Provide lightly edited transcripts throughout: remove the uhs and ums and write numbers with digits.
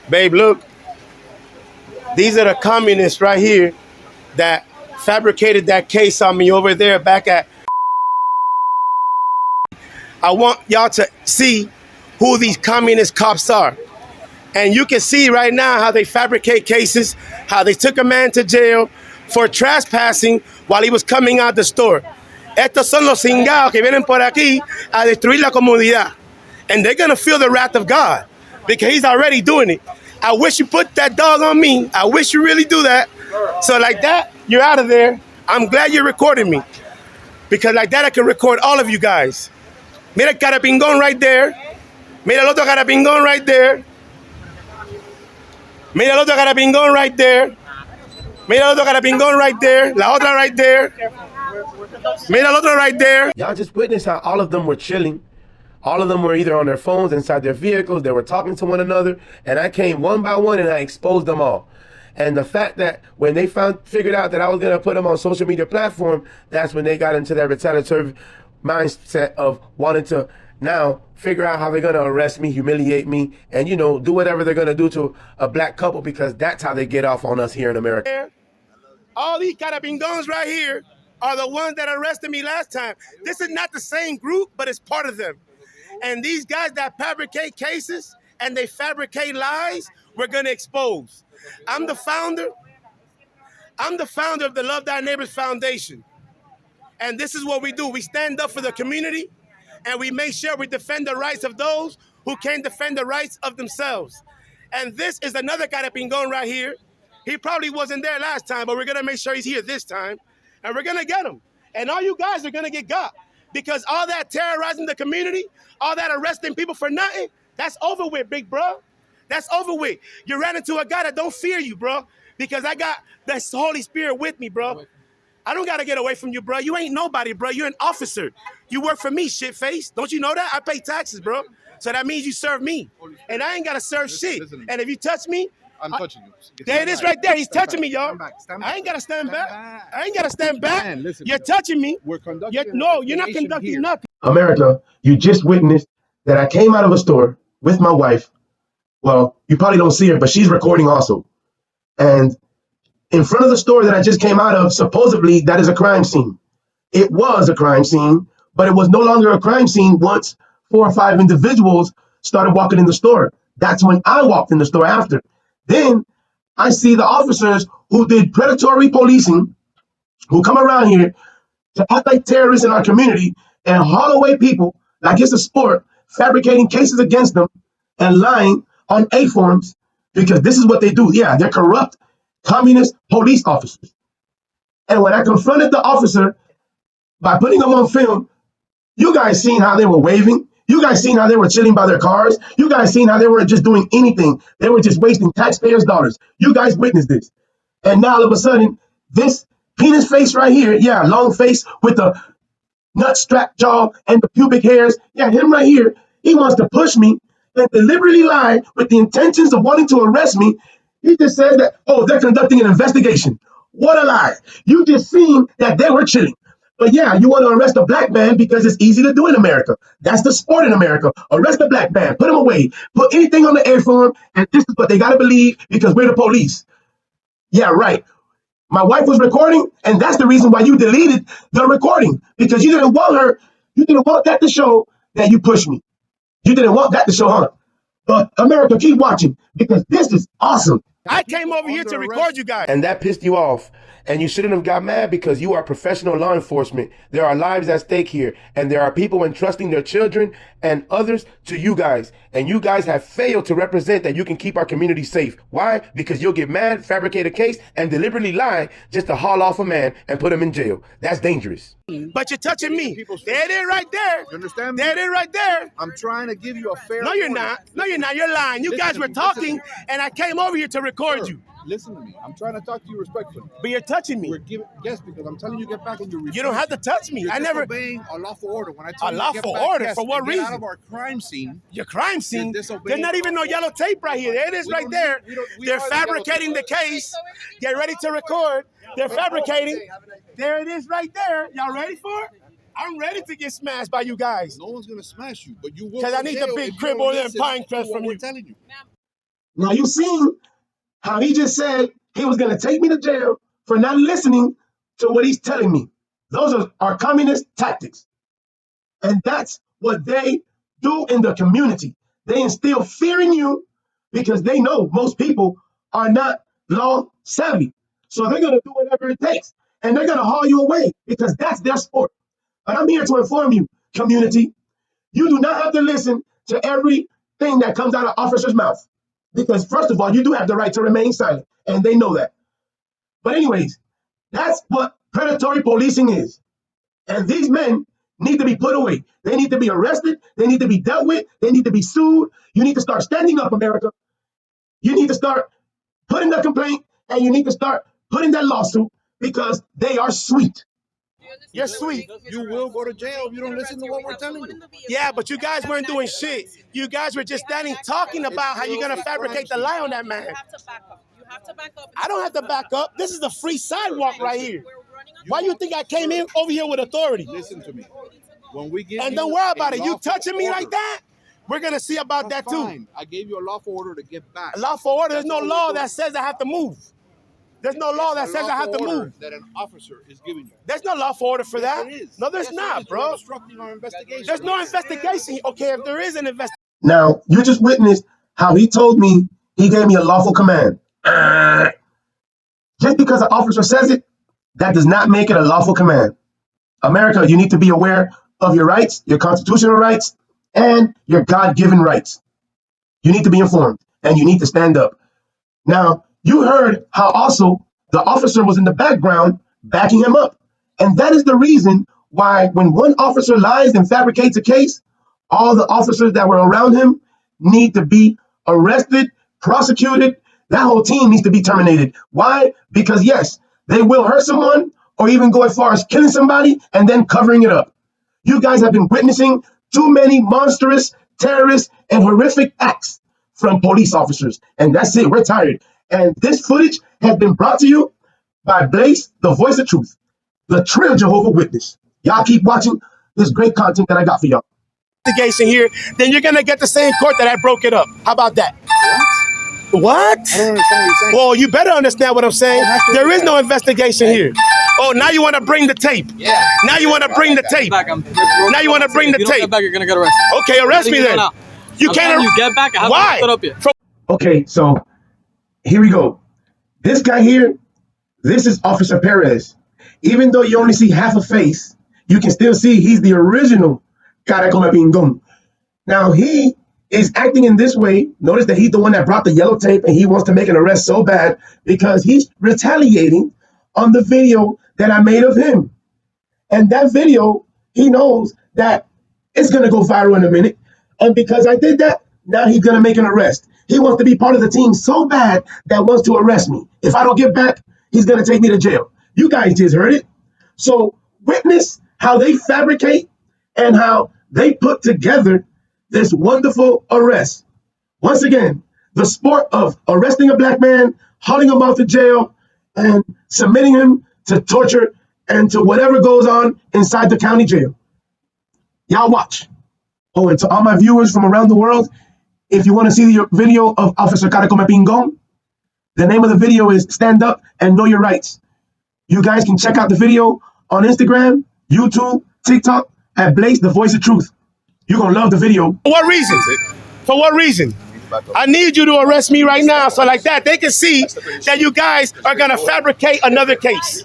Babe, look. These are the communists right here that fabricated that case on me over there back at. I want y'all to see who these communist cops are. And you can see right now how they fabricate cases, how they took a man to jail for trespassing while he was coming out the store. Estos son los cingados que vienen por aquí a destruir la comunidad. And they're going to feel the wrath of God because he's already doing it. I wish you put that dog on me. I wish you really do that. So like that, you're out of there. I'm glad you're recording me because like that, I can record all of you guys. Mira el carapingón right there. Mira el otro carapingón right there. Mira el otro carapingón right there. Mira el otro carapingón right there. La otra right there. Mira el otro right there. Y'all just witnessed how all of them were chilling. All of them were either on their phones, inside their vehicles. They were talking to one another. And I came one by one and I exposed them all. And the fact that when they figured out that I was going to put them on social media platform, that's when they got into their retaliatory mindset of wanting to now figure out how they're going to arrest me, humiliate me, and, you know, do whatever they're going to do to a black couple because that's how they get off on us here in America. All these carabingons right here are the ones that arrested me last time. This is not the same group, but it's part of them. And these guys that fabricate cases and they fabricate lies, we're going to expose. I'm the founder of the Love Thy Neighbors Foundation. And this is what we do. We stand up for the community and we make sure we defend the rights of those who can't defend the rights of themselves. And this is another carapingón right here. He probably wasn't there last time, but we're going to make sure he's here this time. And we're going to get him. And all you guys are going to get got. Because all that terrorizing the community, all that arresting people for nothing, that's over with, big bro. That's over with. You ran into a guy that don't fear you, bro. Because I got the Holy Spirit with me, bro. I don't got to get away from you, bro. You ain't nobody, bro. You're an officer. You work for me, shit face. Don't you know that? I pay taxes, bro. So that means you serve me. And I ain't got to serve shit. And if you touch me, I'm touching you. There it is right there. He's touching me, y'all. I ain't got to stand back. I ain't got to stand back. Man, listen, you're touching me. We're conducting no, you're not conducting nothing. America, you just witnessed that I came out of a store with my wife. Well, you probably don't see her, but she's recording also. And in front of the store that I just came out of, supposedly that is a crime scene. It was a crime scene, but it was no longer a crime scene once 4 or 5 individuals started walking in the store. That's when I walked in the store after. Then I see the officers who did predatory policing, who come around here to act like terrorists in our community and haul away people like it's a sport, fabricating cases against them and lying on A-forms because this is what they do. Yeah, they're corrupt communist police officers. And when I confronted the officer by putting them on film, you guys seen how they were waving. You guys seen how they were chilling by their cars. You guys seen how they weren't just doing anything. They were just wasting taxpayers' dollars. You guys witnessed this. And now all of a sudden, this penis face right here, yeah, long face with the nut strap jaw and the pubic hairs, yeah, him right here, he wants to push me and deliberately lie with the intentions of wanting to arrest me. He just says that, oh, they're conducting an investigation. What a lie. You just seen that they were chilling. But yeah, you want to arrest a black man because it's easy to do in America. That's the sport in America. Arrest a black man, put him away, put anything on the air for him, and this is what they got to believe because we're the police. Yeah, right. My wife was recording, and that's the reason why you deleted the recording because you didn't want that to show that you pushed me. You didn't want that to show, huh? But America, keep watching because this is awesome. I came over here to record you guys. And that pissed you off. And you shouldn't have got mad because you are professional law enforcement. There are lives at stake here. And there are people entrusting their children and others to you guys. And you guys have failed to represent that you can keep our community safe. Why? Because you'll get mad, fabricate a case, and deliberately lie just to haul off a man and put him in jail. That's dangerous. But you're touching me. There it is right there. You understand me? There it is right there. I'm trying to give you a fair No, you're not. No, you're not. You're lying. You guys were talking, and I came over here to record you. Listen to me. I'm trying to talk to you respectfully. But you're touching me. Yes, because I'm telling you get back on your You don't have to touch me. You're I never disobeying a lawful order. When I tell a you lawful get back, order yes, for what get reason? Out of our crime scene. Your crime scene. You're There's disobeying not even no yellow tape right here. There it is right there. They're fabricating the case. Get ready to record. They're fabricating. There it is right there. Y'all ready for it? I'm ready to get smashed by you guys. No one's gonna smash you, but you will. Because I need the big crib over there in Pinecrest from you. Telling you. Now you seen how he just said he was going to take me to jail for not listening to what he's telling me. Those are communist tactics. And that's what they do in the community. They instill fear in you because they know most people are not law savvy. So they're going to do whatever it takes. And they're going to haul you away because that's their sport. But I'm here to inform you, community, you do not have to listen to everything that comes out of officers' mouth. Because first of all, you do have the right to remain silent. And they know that. But anyways, that's what predatory policing is. And these men need to be put away. They need to be arrested. They need to be dealt with. They need to be sued. You need to start standing up, America. You need to start putting the complaint and you need to start putting that lawsuit because they are sweet. You're sweet. You will go to jail if you don't listen to what we're telling you. Yeah, but you guys weren't doing shit. You guys were just standing talking about how you're going to fabricate the lie on that man. You have to back up. You have to back up. I don't have to back up. This is the free sidewalk right here. Why you think I came in over here with authority? Listen to me. When we get And don't worry about it. You touching me like that? We're going to see about that too. Fine. I gave you a lawful order to get back. A lawful order. There's no law that says I have to move. There's no law that says I have to move. That an officer is giving you. There's no lawful order for that. Yes, it is. No, there's Yes, not, it is. bro. You're obstructing our investigation. There's no investigation. Okay, if there is an investigation. Now, you just witnessed how he told me he gave me a lawful command. Just because an officer says it, that does not make it a lawful command. America, you need to be aware of your rights, your constitutional rights, and your God-given rights. You need to be informed, and you need to stand up. Now, you heard how also the officer was in the background backing him up. And that is the reason why when one officer lies and fabricates a case, all the officers that were around him need to be arrested, prosecuted. That whole team needs to be terminated. Why? Because yes, they will hurt someone or even go as far as killing somebody and then covering it up. You guys have been witnessing too many monstrous, terrorist, and horrific acts from police officers. And that's it. We're tired. And this footage has been brought to you by Blaze, the voice of truth, the true Jehovah Witness. Y'all keep watching this great content that I got for y'all. Investigation here, then you're going to get the same court that I broke it up. How about that? What? I don't understand what you're saying. Well, you better understand what I'm saying. There is no investigation here. Oh, now you want to bring the tape. Yeah. Now you want to bring the tape. Now you want to bring the If you don't tape. get back, you're gonna get arrested. Okay, arrest me then. You can't. You get back. I haven't Why? stood up yet. Okay, so here we go. This guy here, this is Officer Perez. Even though you only see half a face, you can still see he's the original cara con la pingón. Now he is acting in this way. Notice that he's the one that brought the yellow tape and he wants to make an arrest so bad because he's retaliating on the video that I made of him. And that video, he knows that it's going to go viral in a minute. And because I did that, now he's going to make an arrest. He wants to be part of the team so bad that wants to arrest me. If I don't get back, he's going to take me to jail. You guys just heard it. So witness how they fabricate and how they put together this wonderful arrest. Once again, the sport of arresting a black man, hauling him off to jail, and submitting him to torture and to whatever goes on inside the county jail. Y'all watch. Oh, and to all my viewers from around the world, if you want to see the video of Officer Cara Come Pingon, the name of the video is Stand Up and Know Your Rights. You guys can check out the video on Instagram, YouTube, TikTok, at Blaze, the voice of truth. You're going to love the video. For what reason? For what reason? I need you to arrest me right now so like that they can see that you guys are going to fabricate another case.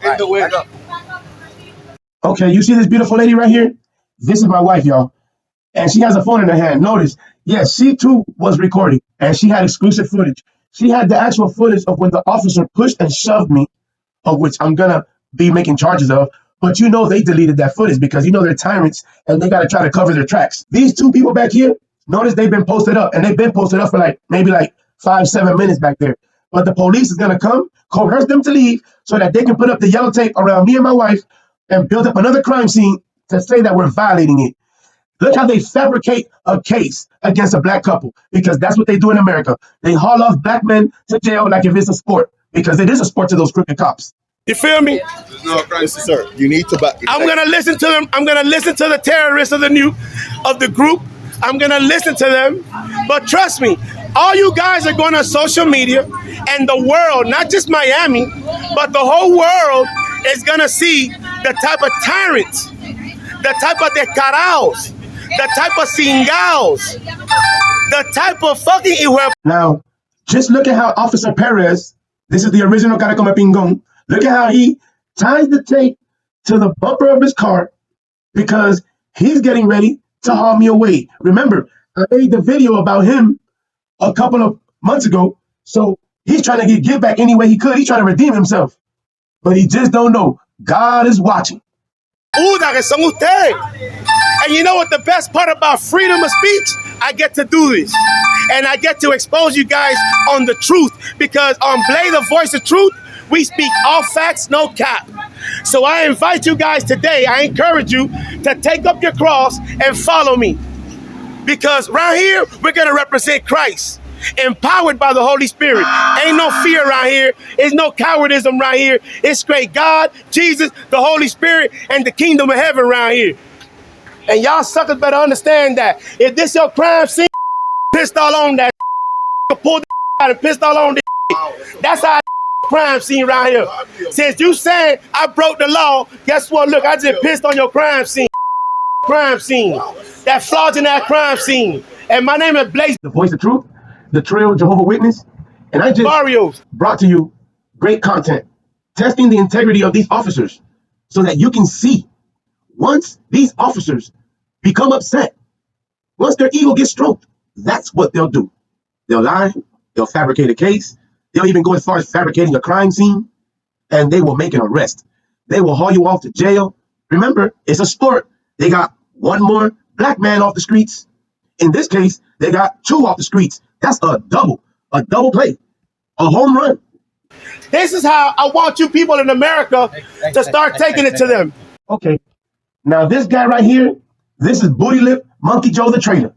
Okay, you see this beautiful lady right here? This is my wife, y'all. And she has a phone in her hand. Notice, yes, she too was recording and she had exclusive footage. She had the actual footage of when the officer pushed and shoved me, of which I'm going to be making charges of. But you know they deleted that footage because you know they're tyrants and they got to try to cover their tracks. These two people back here, notice they've been posted up and they've been posted up for maybe 5-7 minutes back there. But the police is going to come, coerce them to leave so that they can put up the yellow tape around me and my wife and build up another crime scene to say that we're violating it. Look how they fabricate a case against a black couple because that's what they do in America. They haul off black men to jail like if it's a sport because it is a sport to those crooked cops. You feel me? No, sir. You need to back. I'm gonna listen to them. I'm gonna listen to the terrorists of the group I'm gonna listen to them. But trust me, all you guys are going on social media, and the world, not just Miami, but the whole world is gonna see the type of tyrants, the type of descarados, the type of cingaos, the type of fucking igual. Now, just look at how Officer Perez, this is the original Caracoma Pingon, look at how he ties the tape to the bumper of his car because he's getting ready to haul me away. Remember, I made the video about him a couple of months ago, so he's trying to get back any way he could. He's trying to redeem himself, but he just don't know. God is watching. Que son ustedes. And you know what the best part about freedom of speech? I get to do this. And I get to expose you guys on the truth. Because on Blay, the voice of truth, we speak all facts, no cap. So I invite you guys today, I encourage you to take up your cross and follow me. Because right here, we're going to represent Christ. Empowered by the Holy Spirit. Ain't no fear around here. There's no cowardism right here. It's straight God, Jesus, the Holy Spirit, and the kingdom of heaven around here. And y'all suckers better understand that. If this your crime scene, pissed all on that, pull out and pissed all on this. That's how crime scene around here. Since you saying I broke the law, guess what? Look, I just pissed on your crime scene. Crime scene. That fraudulent crime scene. And my name is Blaze. The voice of truth, the trail Jehovah Witness, and I just Barrios. brought to you great content, testing the integrity of these officers so that you can see once these officers become upset, once their ego gets stroked, that's what they'll do. They'll lie, they'll fabricate a case, they'll even go as far as fabricating a crime scene, and they will make an arrest. They will haul you off to jail. Remember, it's a sport. They got one more black man off the streets. In this case, they got two off the streets. That's a double play, a home run. This is how I want you people in America to start taking it to them. Okay, now this guy right here, this is Booty Lip Monkey Joe the traitor.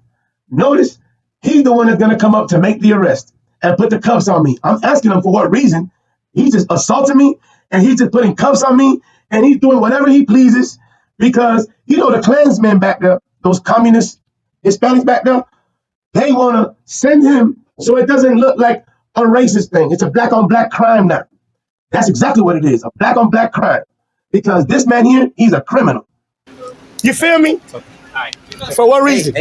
Notice he's the one that's gonna come up to make the arrest and put the cuffs on me. I'm asking him for what reason. He just assaulted me and he's just putting cuffs on me and he's doing whatever he pleases because you know the Klansmen back there, those communist Hispanics back there, they wanna send him so it doesn't look like a racist thing. It's a black on black crime now. That's exactly what it is, a black on black crime. Because this man here, he's a criminal. You feel me? For what reason?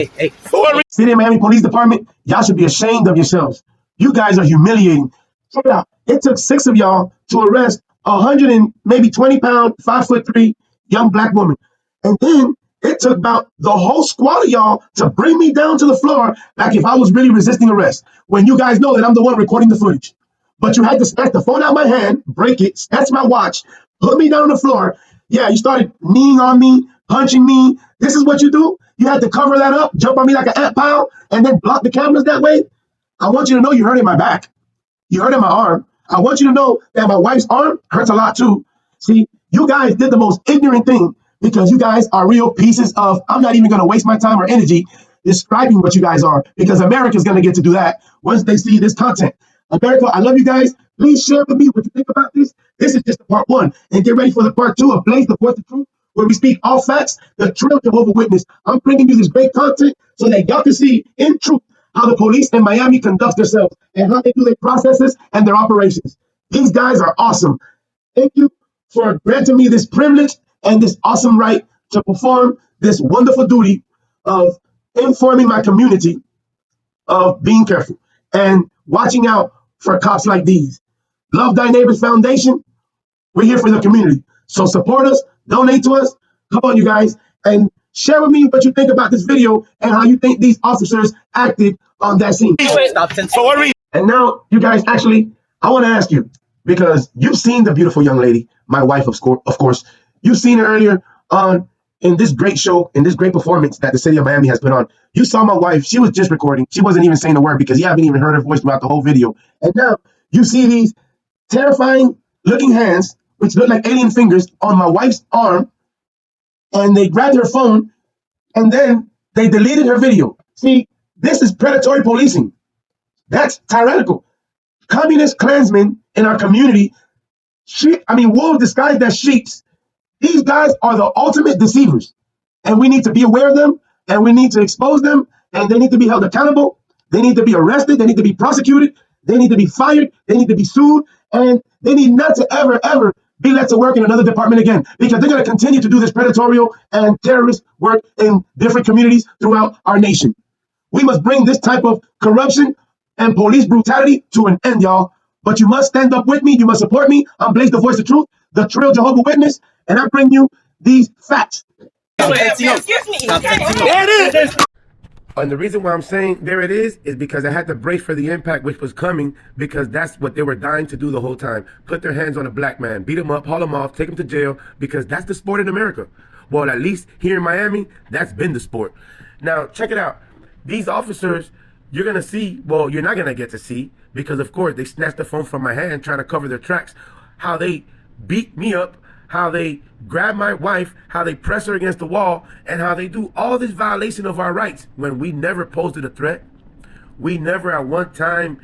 For what reason? City of Miami Police Department, y'all should be ashamed of yourselves. You guys are humiliating. Check it out. It took 6 of y'all to arrest 100 and maybe 20-pound, 5'3" young black woman. And then it took about the whole squad of y'all to bring me down to the floor like if I was really resisting arrest. When you guys know that I'm the one recording the footage. But you had to snatch the phone out of my hand, break it, snatch my watch, put me down on the floor. Yeah, you started kneeing on me, punching me. This is what you do? You had to cover that up, jump on me like an ant pile, and then block the cameras that way? I want you to know you hurt in my back. You hurt in my arm. I want you to know that my wife's arm hurts a lot too. See, you guys did the most ignorant thing because you guys are real pieces of, I'm not even going to waste my time or energy describing what you guys are because America's going to get to do that once they see this content. America, I love you guys. Please share with me what you think about this. This is just the part 1. And get ready for the part 2 of Blaze, the Voice of Truth, where we speak all facts, the true Jehovah Witness. I'm bringing you this great content so that y'all can see in truth how the police in Miami conduct themselves and how they do their processes and their operations. These guys are awesome. Thank you for granting me this privilege and this awesome right to perform this wonderful duty of informing my community of being careful and watching out for cops like these. Love Thy Neighbors Foundation, we're here for the community. So support us, donate to us. Come on, you guys, and share with me what you think about this video and how you think these officers acted on that scene. For what reason? And now, you guys, actually, I want to ask you, because you've seen the beautiful young lady, my wife, of course. You've seen her earlier on in this great show, in this great performance that the city of Miami has put on. You saw my wife. She was just recording. She wasn't even saying a word because you haven't even heard her voice throughout the whole video. And now you see these terrifying looking hands, which look like alien fingers, on my wife's arm. And they grabbed her phone and then they deleted her video. See, this is predatory policing. That's tyrannical. Communist Klansmen in our community, wolves disguised as sheep. These guys are the ultimate deceivers. And we need to be aware of them and we need to expose them and they need to be held accountable. They need to be arrested. They need to be prosecuted. They need to be fired. They need to be sued. And they need not to ever be let to work in another department again, because they're going to continue to do this predatory and terrorist work in different communities throughout our nation. We must bring this type of corruption and police brutality to an end, y'all. But you must stand up with me. You must support me. I'm Blaze, the voice of truth, the Trill Jehovah Witness, and I bring you these facts. Excuse me. There it is. And the reason why I'm saying there it is because I had to brace for the impact which was coming, because that's what they were dying to do the whole time. Put their hands on a black man, beat him up, haul him off, take him to jail, because that's the sport in America. Well, at least here in Miami, that's been the sport. Now, check it out. These officers, you're going to see, well, you're not going to get to see, because of course they snatched the phone from my hand trying to cover their tracks, how they beat me up, how they grab my wife, how they press her against the wall, and how they do all this violation of our rights when we never posed a threat. We never at one time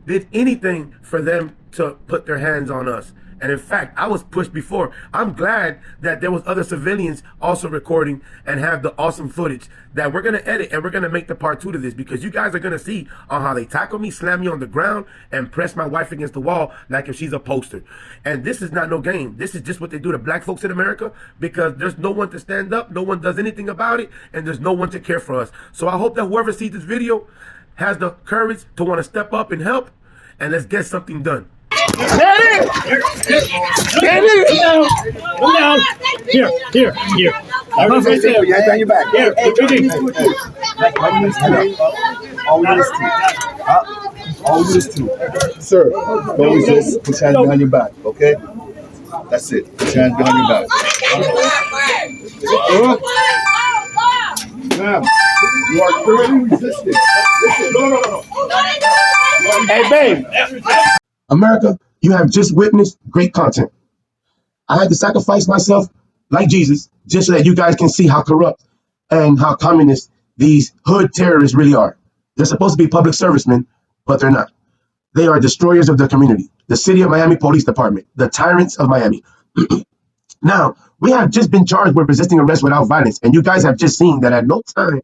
did anything for them to put their hands on us. And in fact, I was pushed before. I'm glad that there was other civilians also recording and have the awesome footage that we're going to edit, and we're going to make the part 2 to this, because you guys are going to see on how they tackle me, slam me on the ground, and press my wife against the wall like if she's a poster. And this is not no game. This is just what they do to black folks in America, because there's no one to stand up, no one does anything about it, and there's no one to care for us. So I hope that whoever sees this video has the courage to want to step up and help, and let's get something done. There it is. Come down. Here. Everyone's right there. You have your back. Here. Always two. Sir, don't resist. Put your hands behind your back, okay? That's it. Put your hands behind your back. Ma'am, you are currently resisting. Listen, no. Hey, babe. America, you have just witnessed great content. I had to sacrifice myself like Jesus just so that you guys can see how corrupt and how communist these hood terrorists really are. They're supposed to be public servicemen, but they're not. They are destroyers of the community, the city of Miami Police Department, the tyrants of Miami. Now, we have just been charged with resisting arrest without violence, and you guys have just seen that at no time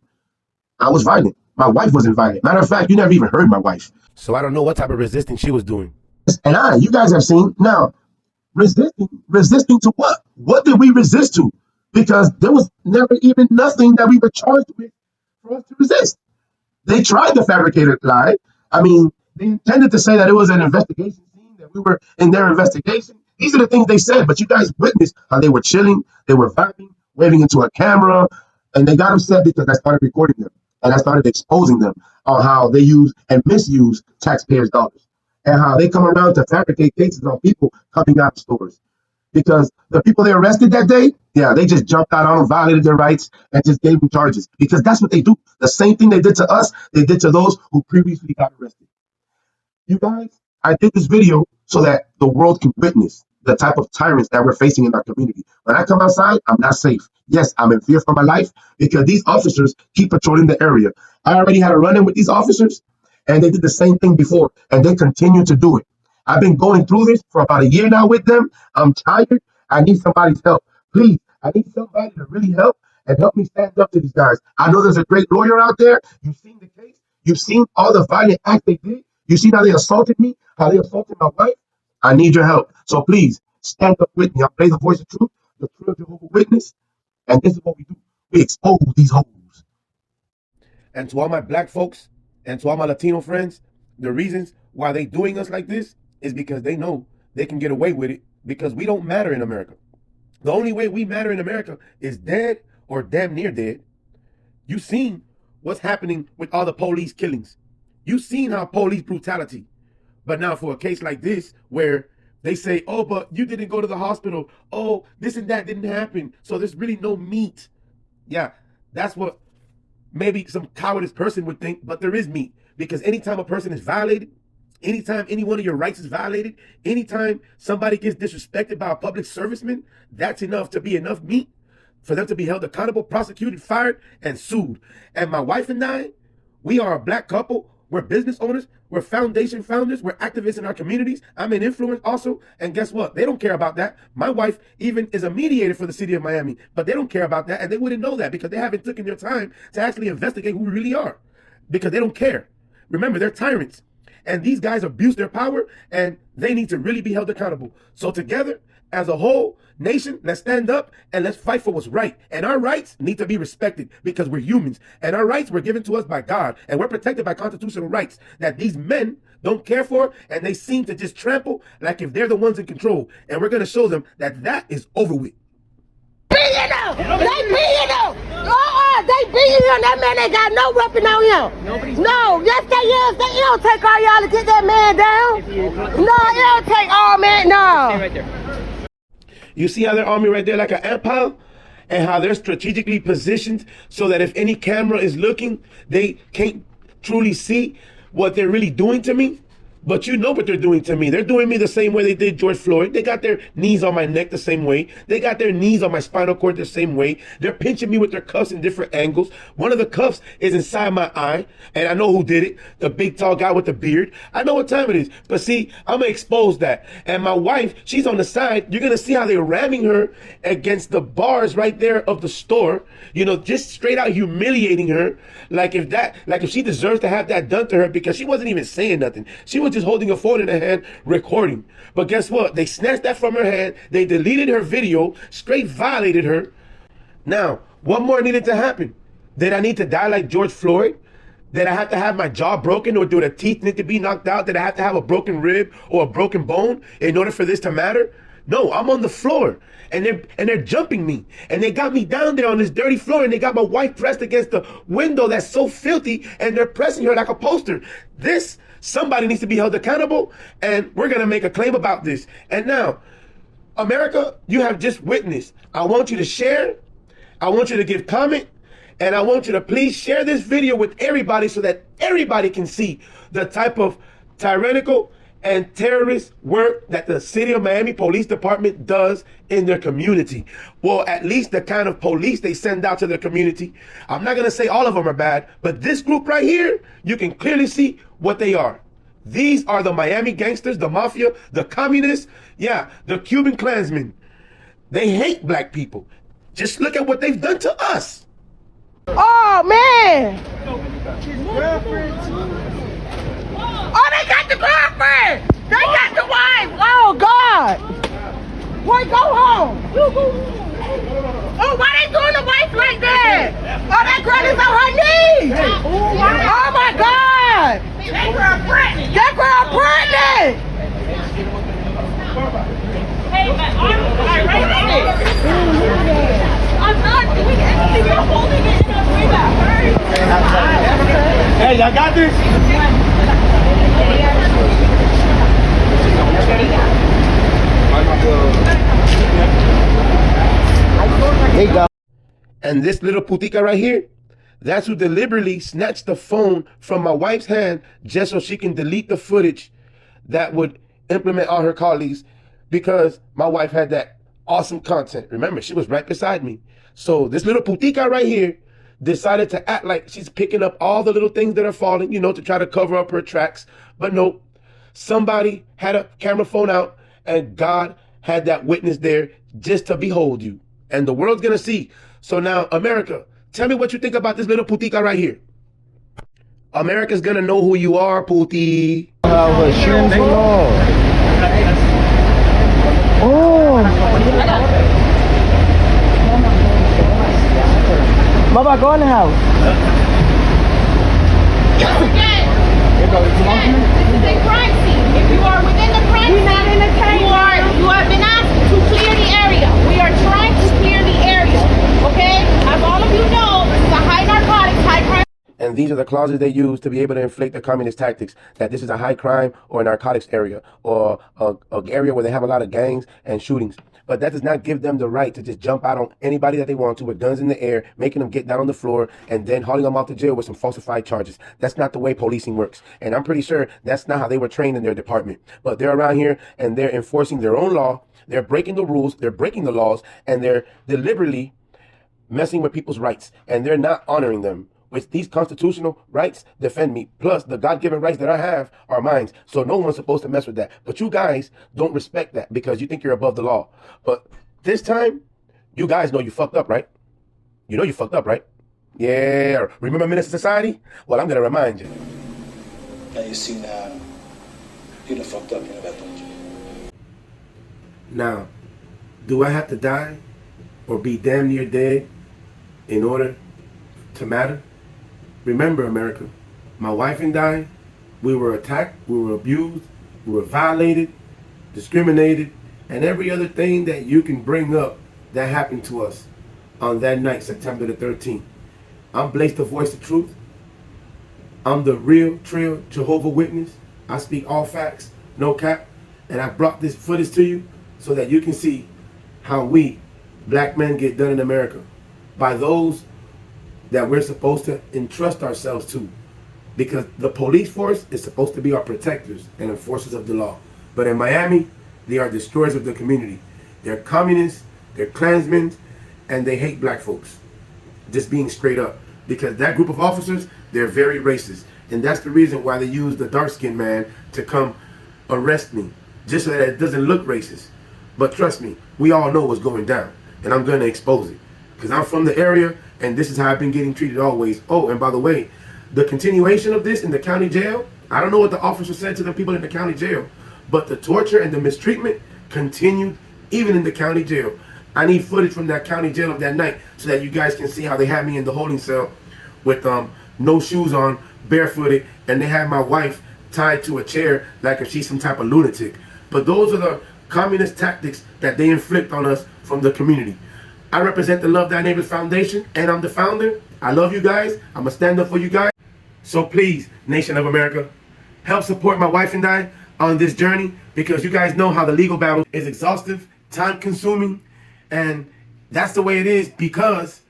I was violent. My wife wasn't violent. Matter of fact, you never even heard my wife. So I don't know what type of resisting she was doing. And you guys have seen. Now, resisting to what? What did we resist to? Because there was never even nothing that we were charged with for us to resist. They tried to fabricate a lie. I mean, they intended to say that it was an investigation scene, that we were in their investigation. These are the things they said, but you guys witnessed how they were chilling, they were vibing, waving into a camera, and they got upset because I started recording them, and I started exposing them on how they use and misuse taxpayers' dollars, and how they come around to fabricate cases on people coming out of stores. Because the people they arrested that day, yeah, they just jumped out on them, violated their rights, and just gave them charges. Because that's what they do. The same thing they did to us, they did to those who previously got arrested. You guys, I did this video so that the world can witness the type of tyrants that we're facing in our community. When I come outside, I'm not safe. Yes, I'm in fear for my life because these officers keep patrolling the area. I already had a run-in with these officers, and they did the same thing before, and they continue to do it. I've been going through this for about a year now with them. I'm tired. I need somebody's help. Please, I need somebody to really help and help me stand up to these guys. I know there's a great lawyer out there. You've seen the case. You've seen all the violent acts they did. You've seen how they assaulted me, how they assaulted my wife. I need your help. So please, stand up with me. I play the voice of truth, the true Jehovah Witness, and this is what we do. We expose these hoes. And to all my black folks and to all my Latino friends, the reasons why they doing us like this is because they know they can get away with it because we don't matter in America. The only way we matter in America is dead or damn near dead. You've seen what's happening with all the police killings. You've seen how police brutality. But now for a case like this where they say, oh, but you didn't go to the hospital. Oh, this and that didn't happen. So there's really no meat. Yeah, that's what maybe some cowardice person would think, but there is meat. Because anytime a person is violated, anytime any one of your rights is violated, anytime somebody gets disrespected by a public serviceman, that's enough to be enough meat for them to be held accountable, prosecuted, fired, and sued. And my wife and I, we are a black couple. We're business owners. We're foundation founders. We're activists in our communities. I'm an influencer also. And guess what? They don't care about that. My wife even is a mediator for the city of Miami, but they don't care about that. And they wouldn't know that because they haven't taken their time to actually investigate who we really are, because they don't care. Remember, they're tyrants. And these guys abuse their power, and they need to really be held accountable. So together, as a whole nation, let's stand up and let's fight for what's right. And our rights need to be respected because we're humans. And our rights were given to us by God. And we're protected by constitutional rights that these men don't care for. And they seem to just trample like if they're the ones in control. And we're going to show them that that is over with. Beating him! They beating him! They beating him! That man ain't got no weapon on him! No, yes they is! It don't take all y'all to get that man down! No, it don't take all man, no! You see how their army right there like an ant pile? And how they're strategically positioned so that if any camera is looking, they can't truly see what they're really doing to me. But you know what they're doing to me. They're doing me the same way they did George Floyd. They got their knees on my neck the same way. They got their knees on my spinal cord the same way. They're pinching me with their cuffs in different angles. One of the cuffs is inside my eye, and I know who did it. The big tall guy with the beard. I know what time it is. But see, I'm gonna expose that. And my wife, she's on the side. You're gonna see how they're ramming her against the bars right there of the store. You know, just straight out humiliating her. Like if she deserves to have that done to her, because she wasn't even saying nothing. She was just holding a phone in her hand, recording. But guess what? They snatched that from her hand. They deleted her video, straight violated her. Now, what more needed to happen? Did I need to die like George Floyd? Did I have to have my jaw broken, or do the teeth need to be knocked out? Did I have to have a broken rib or a broken bone in order for this to matter? No, I'm on the floor, and they're jumping me, and they got me down there on this dirty floor, and they got my wife pressed against the window that's so filthy, and they're pressing her like a poster. Somebody needs to be held accountable, and we're gonna make a claim about this. And now, America, you have just witnessed. I want you to share, I want you to give comment, and I want you to please share this video with everybody so that everybody can see the type of tyrannical and terrorist work that the City of Miami Police Department does in their community. Well, at least the kind of police they send out to their community. I'm not gonna say all of them are bad, but this group right here, you can clearly see what they are. These are the Miami gangsters, the mafia, the communists, yeah, the Cuban Klansmen. They hate black people. Just look at what they've done to us. Oh man! Oh, they got the girlfriend! They got the wife! Oh, God! Boy, go home! Oh, why they doing the wife like that? Oh, that girl is on her knees! Oh, my God! That girl pregnant! That girl pregnant! Hey, I'm not doing anything. You're holding it in a rebound. Hey, y'all got this? And this little putica right here, that's who deliberately snatched the phone from my wife's hand just so she can delete the footage that would implement all her colleagues, because my wife had that awesome content. Remember, she was right beside me. So this little putica right here decided to act like she's picking up all the little things that are falling, you know, to try to cover up her tracks. But nope, somebody had a camera phone out, and God had that witness there just to behold you. And the world's gonna see. So now, America, tell me what you think about this little putica right here. America's gonna know who you are, puti. Baba, go in the house. This is a crime scene. If you are within the crime scene, you have been asked to clear the area. We are trying to clear the area. Okay? As all of you know, this is a high narcotics, high crime. And these are the clauses they use to be able to inflict the communist tactics, that this is a high crime or a narcotics area, or an area where they have a lot of gangs and shootings. But that does not give them the right to just jump out on anybody that they want to with guns in the air, making them get down on the floor, and then hauling them off to jail with some falsified charges. That's not the way policing works. And I'm pretty sure that's not how they were trained in their department. But they're around here and they're enforcing their own law. They're breaking the rules. They're breaking the laws, and they're deliberately messing with people's rights, and they're not honoring them. which these constitutional rights defend me. Plus, the God-given rights that I have are mine. So no one's supposed to mess with that. But you guys don't respect that because you think you're above the law. But this time, you guys know you fucked up, right? You know you fucked up, right? Yeah. Remember Minister Society? Well, I'm going to remind you. Now you see now, you done fucked up, you know that, don't you? Now, do I have to die or be damn near dead in order to matter? Remember, America, my wife and I, we were attacked, we were abused, we were violated, discriminated, and every other thing that you can bring up that happened to us on that night, September the 13th. I'm Blaze, the voice of truth. I'm the real, trail Jehovah Witness. I speak all facts, no cap, and I brought this footage to you so that you can see how we, black men, get done in America by those that we're supposed to entrust ourselves to, because the police force is supposed to be our protectors and enforcers of the law. But in Miami, they are destroyers of the community. They're communists, they're Klansmen, and they hate black folks. Just being straight up. Because that group of officers, they're very racist. And that's the reason why they use the dark-skinned man to come arrest me, just so that it doesn't look racist. But trust me, we all know what's going down, and I'm going to expose it. Because I'm from the area, and this is how I've been getting treated always. Oh, and by the way, the continuation of this in the county jail, I don't know what the officer said to the people in the county jail, but the torture and the mistreatment continued even in the county jail. I need footage from that county jail of that night so that you guys can see how they had me in the holding cell with no shoes on, barefooted, and they had my wife tied to a chair like if she's some type of lunatic. But those are the communist tactics that they inflict on us from the community. I represent the Love Thy Neighbors Foundation, and I'm the founder. I love you guys. I'm going to stand up for you guys. So please, Nation of America, help support my wife and I on this journey, because you guys know how the legal battle is exhaustive, time-consuming, and that's the way it is, because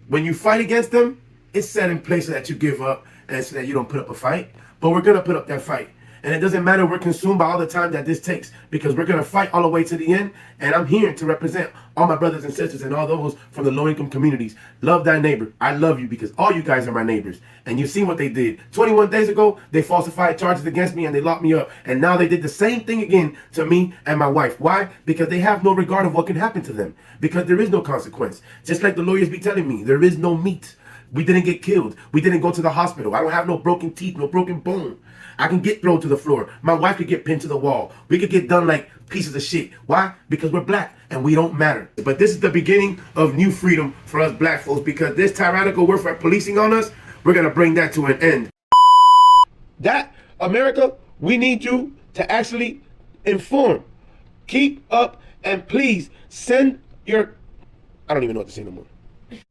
when you fight against them, it's set in place so that you give up and so that you don't put up a fight. But we're going to put up that fight. And it doesn't matter, we're consumed by all the time that this takes, because we're going to fight all the way to the end. And I'm here to represent all my brothers and sisters and all those from the low-income communities. Love thy neighbor. I love you because all you guys are my neighbors. And you've seen what they did. 21 days ago, they falsified charges against me and they locked me up. And now they did the same thing again to me and my wife. Why? Because they have no regard of what can happen to them. Because there is no consequence. Just like the lawyers be telling me, there is no meat. We didn't get killed. We didn't go to the hospital. I don't have no broken teeth, no broken bone. I can get thrown to the floor. My wife could get pinned to the wall. We could get done like pieces of shit. Why? Because we're black and we don't matter. But this is the beginning of new freedom for us black folks, because this tyrannical warfare policing on us, we're going to bring that to an end. That, America, we need you to actually inform. Keep up, and please send your... I don't even know what to say no more.